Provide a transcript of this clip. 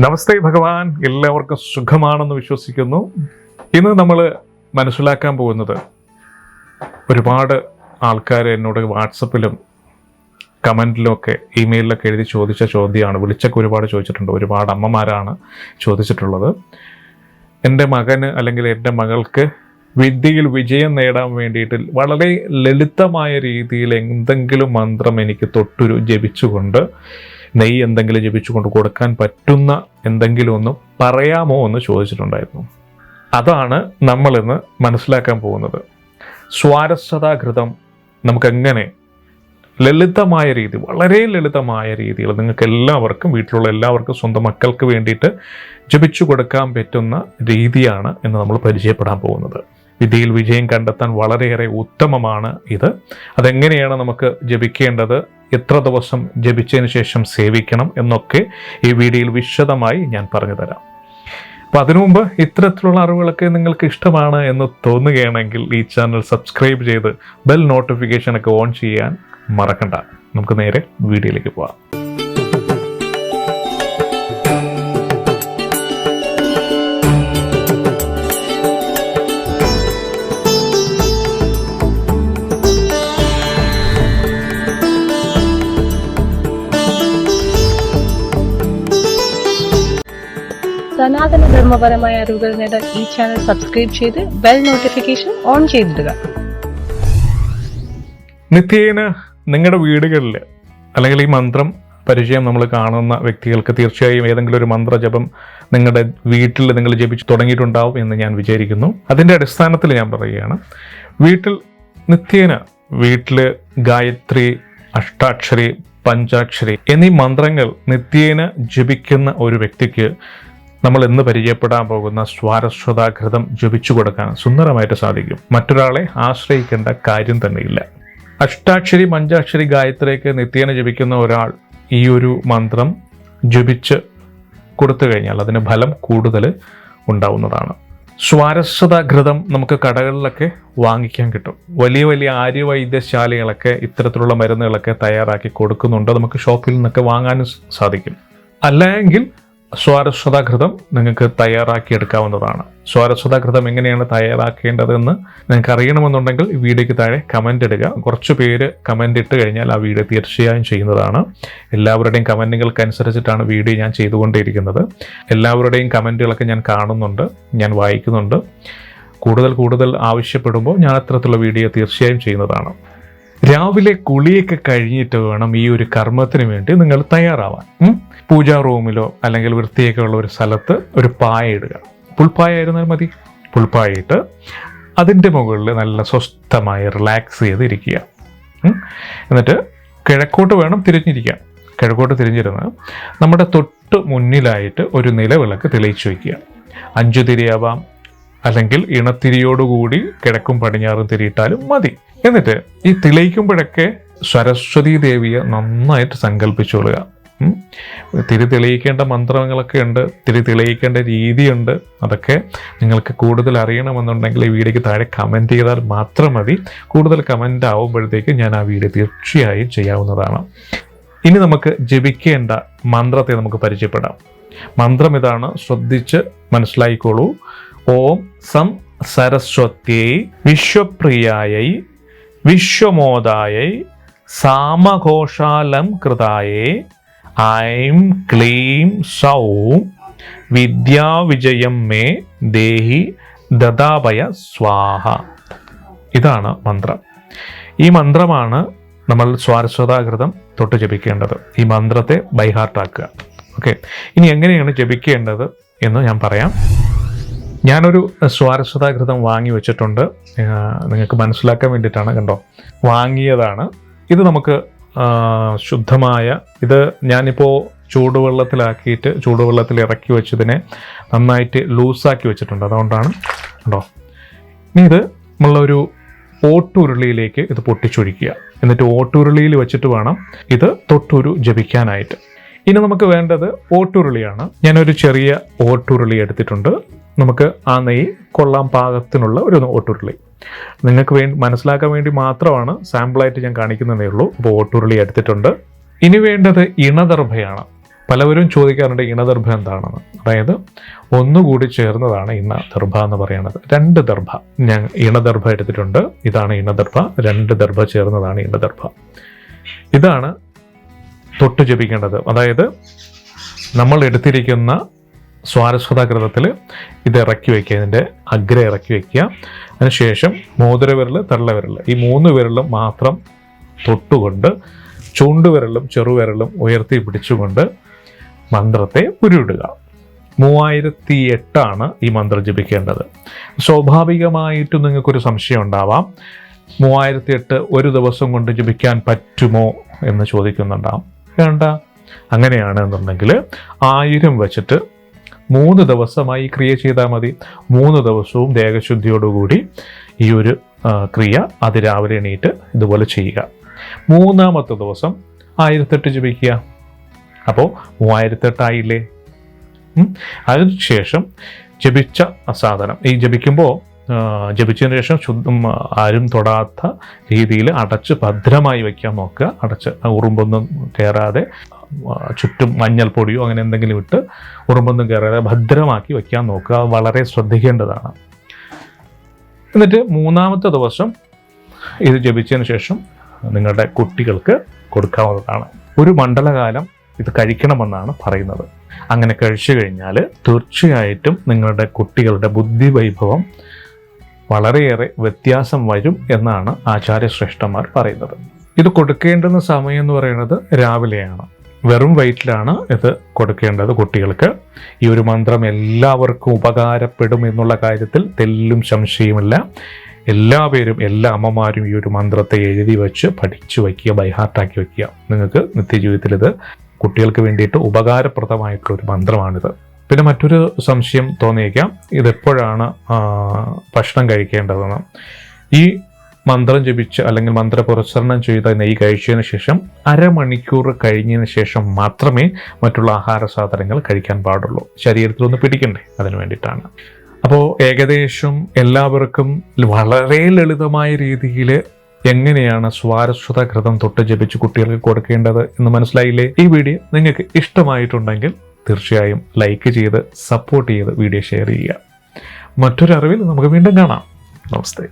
നമസ്തേ ഭഗവാൻ, എല്ലാവർക്കും സുഖമാണെന്ന് വിശ്വസിക്കുന്നു. ഇന്ന് നമ്മൾ മനസ്സിലാക്കാൻ പോകുന്നത്, ഒരുപാട് ആൾക്കാർ എന്നോട് വാട്സപ്പിലും കമൻറ്റിലും ഒക്കെ ഇമെയിലൊക്കെ എഴുതി ചോദിച്ച ചോദ്യമാണ്. വിളിച്ചൊക്കെ ഒരുപാട് ചോദിച്ചിട്ടുണ്ട്. ഒരുപാട് അമ്മമാരാണ് ചോദിച്ചിട്ടുള്ളത്. എൻ്റെ മകന് അല്ലെങ്കിൽ എൻ്റെ മകൾക്ക് വിദ്യയിൽ വിജയം നേടാൻ വേണ്ടിയിട്ട് വളരെ ലളിതമായ രീതിയിൽ എന്തെങ്കിലും മന്ത്രം എനിക്ക് തൊട്ടുരു ജപിച്ചുകൊണ്ട്, നെയ്യ് എന്തെങ്കിലും ജപിച്ചുകൊണ്ട് കൊടുക്കാൻ പറ്റുന്ന എന്തെങ്കിലും ഒന്ന് പറയാമോ എന്ന് ചോദിച്ചിട്ടുണ്ടായിരുന്നു. അതാണ് നമ്മളിന്ന് മനസ്സിലാക്കാൻ പോകുന്നത്. സ്വാരസ്വതാഘൃതം നമുക്കെങ്ങനെ ലളിതമായ രീതി, വളരെ ലളിതമായ രീതിയിൽ നിങ്ങൾക്ക് എല്ലാവർക്കും, വീട്ടിലുള്ള എല്ലാവർക്കും, സ്വന്തം മക്കൾക്ക് വേണ്ടിയിട്ട് ജപിച്ചു കൊടുക്കാൻ പറ്റുന്ന രീതിയാണ് എന്ന് നമ്മൾ പരിചയപ്പെടാൻ പോകുന്നത്. വിദ്യയിൽ വിജയം കണ്ടെത്താൻ വളരെയേറെ ഉത്തമമാണ് ഇത്. അതെങ്ങനെയാണ് നമുക്ക് ജപിക്കേണ്ടത്, എത്ര ദിവസം ജപിച്ചതിന് ശേഷം സേവിക്കണം എന്നൊക്കെ ഈ വീഡിയോയിൽ വിശദമായി ഞാൻ പറഞ്ഞു തരാം. അപ്പോൾ അതിനു മുമ്പ് ഇത്തരത്തിലുള്ള അറിവുകളൊക്കെ നിങ്ങൾക്ക് ഇഷ്ടമാണ് എന്ന് തോന്നുകയാണെങ്കിൽ ഈ ചാനൽ സബ്സ്ക്രൈബ് ചെയ്ത് ബെൽ നോട്ടിഫിക്കേഷനൊക്കെ ഓൺ ചെയ്യാൻ മറക്കണ്ട. നമുക്ക് നേരെ വീഡിയോയിലേക്ക് പോവാം. സനാതന ധർമ്മപരമായ അറിവുകൾ നേടാൻ ഈ ചാനൽ സബ്സ്ക്രൈബ് ചെയ്ത് ബെൽ നോട്ടിഫിക്കേഷൻ ഓൺ ചെയ്തിടുക. നിത്യേന നിങ്ങളുടെ വീടുകളിൽ അല്ലെങ്കിൽ ഈ മന്ത്രം പരിചയം നമ്മൾ കാണുന്ന വ്യക്തികൾക്ക് തീർച്ചയായും ഏതെങ്കിലും ഒരു മന്ത്രജപം നിങ്ങളുടെ വീട്ടിൽ നിങ്ങൾ ജപിച്ച് തുടങ്ങിയിട്ടുണ്ടാവും എന്ന് ഞാൻ വിചാരിക്കുന്നു. അതിൻ്റെ അടിസ്ഥാനത്തിൽ ഞാൻ പറയുകയാണ്, വീട്ടിൽ ഗായത്രി, അഷ്ടാക്ഷരി, പഞ്ചാക്ഷരി എന്നീ മന്ത്രങ്ങൾ നിത്യേന ജപിക്കുന്ന ഒരു വ്യക്തിക്ക് നമ്മൾ ഇന്ന് പരിചയപ്പെടാൻ പോകുന്ന സ്വാരസ്വതാഘൃതം ജപിച്ചു കൊടുക്കാൻ സുന്ദരമായിട്ട് സാധിക്കും. മറ്റൊരാളെ ആശ്രയിക്കേണ്ട കാര്യം തന്നെയില്ല. അഷ്ടാക്ഷരി, പഞ്ചാക്ഷരി, ഗായത്രിയൊക്കെ നിത്യേന ജപിക്കുന്ന ഒരാൾ ഈ ഒരു മന്ത്രം ജപിച്ച് കൊടുത്തു കഴിഞ്ഞാൽ അതിന് ഫലം കൂടുതൽ ഉണ്ടാവുന്നതാണ്. സ്വാരസ്വതാഘൃതം നമുക്ക് കടകളിലൊക്കെ വാങ്ങിക്കാൻ കിട്ടും. വലിയ വലിയ ആര്യവൈദ്യശാലകളൊക്കെ ഇത്തരത്തിലുള്ള മരുന്നുകളൊക്കെ തയ്യാറാക്കി കൊടുക്കുന്നുണ്ട്. നമുക്ക് ഷോപ്പിൽ നിന്നൊക്കെ വാങ്ങാനും സാധിക്കും. അല്ലെങ്കിൽ സ്വാരസ്വതാഘൃതം നിങ്ങൾക്ക് തയ്യാറാക്കി എടുക്കാവുന്നതാണ്. സ്വാരസ്വതാഘൃതം എങ്ങനെയാണ് തയ്യാറാക്കേണ്ടതെന്ന് നിങ്ങൾക്ക് അറിയണമെന്നുണ്ടെങ്കിൽ ഈ വീഡിയോയ്ക്ക് താഴെ കമൻ്റ് ഇടുക. കുറച്ച് പേര് കമൻ്റ് ഇട്ട് കഴിഞ്ഞാൽ ആ വീഡിയോ തീർച്ചയായും ചെയ്യുന്നതാണ്. എല്ലാവരുടെയും കമൻറ്റുകൾക്കനുസരിച്ചിട്ടാണ് വീഡിയോ ഞാൻ ചെയ്തുകൊണ്ടേയിരിക്കുന്നത്. എല്ലാവരുടെയും കമൻറ്റുകളൊക്കെ ഞാൻ കാണുന്നുണ്ട്, ഞാൻ വായിക്കുന്നുണ്ട്. കൂടുതൽ ആവശ്യപ്പെടുമ്പോൾ ഞാൻ അത്തരത്തിലുള്ള വീഡിയോ തീർച്ചയായും ചെയ്യുന്നതാണ്. രാവിലെ കുളിയൊക്കെ കഴിഞ്ഞിട്ട് വേണം ഈ ഒരു കർമ്മത്തിന് വേണ്ടി നിങ്ങൾ തയ്യാറാവാൻ. പൂജാ റൂമിലോ അല്ലെങ്കിൽ വൃത്തിയൊക്കെ ഉള്ള ഒരു സ്ഥലത്ത് ഒരു പായ ഇടുക. പുൽപ്പായ ആയിരുന്നാൽ മതി. പുൽപ്പായ ഇട്ട് അതിൻ്റെ മുകളിൽ നല്ല സ്വസ്ഥമായി റിലാക്സ് ചെയ്തിരിക്കുക. എന്നിട്ട് കിഴക്കോട്ട് വേണം തിരിഞ്ഞിരിക്കാൻ. കിഴക്കോട്ട് തിരിഞ്ഞിരുന്ന് നമ്മുടെ തൊട്ട് മുന്നിലായിട്ട് ഒരു നിലവിളക്ക് തെളിയിച്ചു വയ്ക്കുക. 5 തിരിയാവാം, അല്ലെങ്കിൽ ഇണത്തിരിയോടുകൂടി കിഴക്കും പടിഞ്ഞാറും തിരിയിട്ടാലും മതി. എന്നിട്ട് ഈ തെളിയിക്കുമ്പോഴൊക്കെ സരസ്വതി ദേവിയെ നന്നായിട്ട് സങ്കല്പിച്ചോളുക. തിരി തെളിയിക്കേണ്ട മന്ത്രങ്ങളൊക്കെ ഉണ്ട്, തിരി തെളിയിക്കേണ്ട രീതിയുണ്ട്. അതൊക്കെ നിങ്ങൾക്ക് കൂടുതൽ അറിയണമെന്നുണ്ടെങ്കിൽ ഈ വീഡിയോയ്ക്ക് താഴെ കമൻറ്റ് ചെയ്താൽ മാത്രം മതി. കൂടുതൽ കമൻ്റ് ആവുമ്പോഴത്തേക്ക് ഞാൻ ആ വീഡിയോ തീർച്ചയായും ചെയ്യാവുന്നതാണ്. ഇനി നമുക്ക് ജപിക്കേണ്ട മന്ത്രത്തെ നമുക്ക് പരിചയപ്പെടാം. മന്ത്രം ഇതാണ്, ശ്രദ്ധിച്ച് മനസ്സിലായിക്കോളൂ. ഓം സം സരസ്വത്യൈ വിശ്വപ്രിയായൈ വിശ്വമോദായൈ സാമഘോഷാലം കൃതായേ ഐം ക്ലീം സൗം വിദ്യാവിജയം മേ ദേഹി ദദാഭയ സ്വാഹ. ഇതാണ് മന്ത്രം. ഈ മന്ത്രമാണ് നമ്മൾ സ്വാരസ്വതാഘൃതം തൊട്ട് ജപിക്കേണ്ടത്. ഈ മന്ത്രത്തെ ബൈഹാർട്ടാക്കുക. ഓക്കെ, ഇനി എങ്ങനെയാണ് ജപിക്കേണ്ടത് എന്ന് ഞാൻ പറയാം. ഞാനൊരു സ്വാരസ്വതാഘൃതം വാങ്ങി വെച്ചിട്ടുണ്ട്. നിങ്ങൾക്ക് മനസ്സിലാക്കാൻ വേണ്ടിയിട്ടാണ്. കണ്ടോ, വാങ്ങിയതാണ് ഇത്. നമുക്ക് ശുദ്ധമായ ഇത് ഞാനിപ്പോൾ ചൂടുവെള്ളത്തിൽ ഇറക്കി വെച്ചതിനെ നന്നായിട്ട് ലൂസാക്കി വെച്ചിട്ടുണ്ട്. അതുകൊണ്ടാണ്. കണ്ടോ, ഇനി ഇത് നമ്മളൊരു ഓട്ടുരുളിയിലേക്ക് ഇത് പൊട്ടിച്ചൊഴിക്കുക. എന്നിട്ട് ഓട്ടുരുളിയിൽ വെച്ചിട്ട് വേണം ഇത് തൊട്ടുരു ജപിക്കാനായിട്ട്. ഇനി നമുക്ക് വേണ്ടത് ഓട്ടുരുളിയാണ്. ഞാനൊരു ചെറിയ ഓട്ടുരുളി എടുത്തിട്ടുണ്ട്. നമുക്ക് ആ നെയ്യ് കൊള്ളാൻ പാകത്തിനുള്ള ഒരു ഓട്ടുരുളി. നിങ്ങൾക്ക് മനസ്സിലാക്കാൻ വേണ്ടി മാത്രമാണ്, സാമ്പിളായിട്ട് ഞാൻ കാണിക്കുന്നതേ ഉള്ളൂ. അപ്പോൾ ഓട്ടുരുളി എടുത്തിട്ടുണ്ട്. ഇനി വേണ്ടത് ഇണദർഭയാണ്. പലവരും ചോദിക്കാറുണ്ട് ഇണദർഭ എന്താണെന്ന്. അതായത് ഒന്നുകൂടി ചേർന്നതാണ് ഇണദർഭ എന്ന് പറയുന്നത്. 2 ദർഭ, ഞാൻ ഇണദർഭ എടുത്തിട്ടുണ്ട്. ഇതാണ് ഇണദർഭ. 2 ദർഭ ചേർന്നതാണ് ഇണദർഭ. ഇതാണ് തൊട്ട് ജപിക്കേണ്ടത്. അതായത് നമ്മൾ എടുത്തിരിക്കുന്ന സ്വാരസ്വതാകൃതത്തിൽ ഇത് ഇറക്കി വയ്ക്കുക, ഇതിൻ്റെ അഗ്ര ഇറക്കി വയ്ക്കുക. അതിനുശേഷം മോതിരവിരൽ, തള്ളവിരൽ, ഈ 3 വിരലും മാത്രം തൊട്ടുകൊണ്ട് ചൂണ്ടുവിരലും ചെറുവിരലും ഉയർത്തി പിടിച്ചുകൊണ്ട് മന്ത്രത്തെ ഉരുവിടുക. 3008 ഈ മന്ത്രം ജപിക്കേണ്ടത്. സ്വാഭാവികമായിട്ടും നിങ്ങൾക്കൊരു സംശയം ഉണ്ടാവാം, 3008 ഒരു ദിവസം കൊണ്ട് ജപിക്കാൻ പറ്റുമോ എന്ന് ചോദിക്കുന്നുണ്ടാവും. വേണ്ട, അങ്ങനെയാണ് എന്നുണ്ടെങ്കിൽ 1000 വെച്ചിട്ട് 3 ദിവസമായി ക്രിയ ചെയ്താൽ മതി. 3 ദിവസവും ദേഹശുദ്ധിയോടുകൂടി ഈ ഒരു ക്രിയ അതിരാവിലെ എണീറ്റ് ഇതുപോലെ ചെയ്യുക. 3ാമത്തെ ദിവസം 1008 ജപിക്കുക. അപ്പോൾ 3008 ആയില്ലേ? അതിനുശേഷം ജപിച്ച സാധനം ഈ ജപിക്കുമ്പോൾ ജപിച്ചതിന് ശേഷം ആരും തൊടാത്ത രീതിയിൽ അടച്ച് ഭദ്രമായി വയ്ക്കാൻ നോക്കുക. അടച്ച് ഉറുമ്പൊന്നും കയറാതെ, ചുറ്റും മഞ്ഞൾപ്പൊടിയോ അങ്ങനെ എന്തെങ്കിലും ഇട്ട് ഉറുമ്പൊന്നും കയറാതെ ഭദ്രമാക്കി വയ്ക്കാൻ നോക്കുക. വളരെ ശ്രദ്ധിക്കേണ്ടതാണ്. എന്നിട്ട് 3ാമത്തെ ദിവസം ഇത് ജപിച്ചതിന് ശേഷം നിങ്ങളുടെ കുട്ടികൾക്ക് കൊടുക്കാവുന്നതാണ്. ഒരു മണ്ഡലകാലം ഇത് കഴിക്കണമെന്നാണ് പറയുന്നത്. അങ്ങനെ കഴിച്ചു കഴിഞ്ഞാൽ തീർച്ചയായിട്ടും നിങ്ങളുടെ കുട്ടികളുടെ ബുദ്ധിവൈഭവം വളരെയേറെ വ്യത്യാസം വരും എന്നാണ് ആചാര്യശ്രേഷ്ഠന്മാർ പറയുന്നത്. ഇത് കൊടുക്കേണ്ടുന്ന സമയം എന്ന് പറയുന്നത് രാവിലെയാണ്. വെറും വയറ്റിലാണ് ഇത് കൊടുക്കേണ്ടത് കുട്ടികൾക്ക്. ഈ ഒരു മന്ത്രം എല്ലാവർക്കും ഉപകാരപ്പെടും എന്നുള്ള കാര്യത്തിൽ തെല്ലും സംശയമില്ല. എല്ലാവരും, എല്ലാ അമ്മമാരും ഈ ഒരു മന്ത്രത്തെ എഴുതി വെച്ച് പഠിച്ചു വയ്ക്കുക, ബൈഹാർട്ടാക്കി വയ്ക്കുക. നിങ്ങൾക്ക് നിത്യജീവിതത്തിൽ ഇത് കുട്ടികൾക്ക് വേണ്ടിയിട്ട് ഉപകാരപ്രദമായിട്ടുള്ള ഒരു മന്ത്രമാണിത്. പിന്നെ മറ്റൊരു സംശയം തോന്നിയേക്കാം, ഇതെപ്പോഴാണ് ഭക്ഷണം കഴിക്കേണ്ടതെന്ന്. ഈ മന്ത്രം ജപിച്ച് അല്ലെങ്കിൽ മന്ത്രപുരസ്സരണം ചെയ്ത നെയ്യ് കഴിച്ചതിന് ശേഷം അരമണിക്കൂർ കഴിഞ്ഞതിന് ശേഷം മാത്രമേ മറ്റുള്ള ആഹാര സാധനങ്ങൾ കഴിക്കാൻ പാടുള്ളൂ. ശരീരത്തിലൊന്ന് പിടിക്കണ്ടേ, അതിന് വേണ്ടിയിട്ടാണ്. അപ്പോൾ ഏകദേശം എല്ലാവർക്കും വളരെ ലളിതമായ രീതിയിൽ എങ്ങനെയാണ് സ്വാരസ്വതകൃതം തൊട്ട് ജപിച്ച് കുട്ടികൾക്ക് കൊടുക്കേണ്ടത് എന്ന് മനസ്സിലായില്ലേ? ഈ വീഡിയോ നിങ്ങൾക്ക് ഇഷ്ടമായിട്ടുണ്ടെങ്കിൽ തീർച്ചയായും ലൈക്ക് ചെയ്ത് സപ്പോർട്ട് ചെയ്ത് വീഡിയോ ഷെയർ ചെയ്യുക. മറ്റൊരു അറിവിൽ നമുക്ക് വീണ്ടും കാണാം. നമസ്തേ.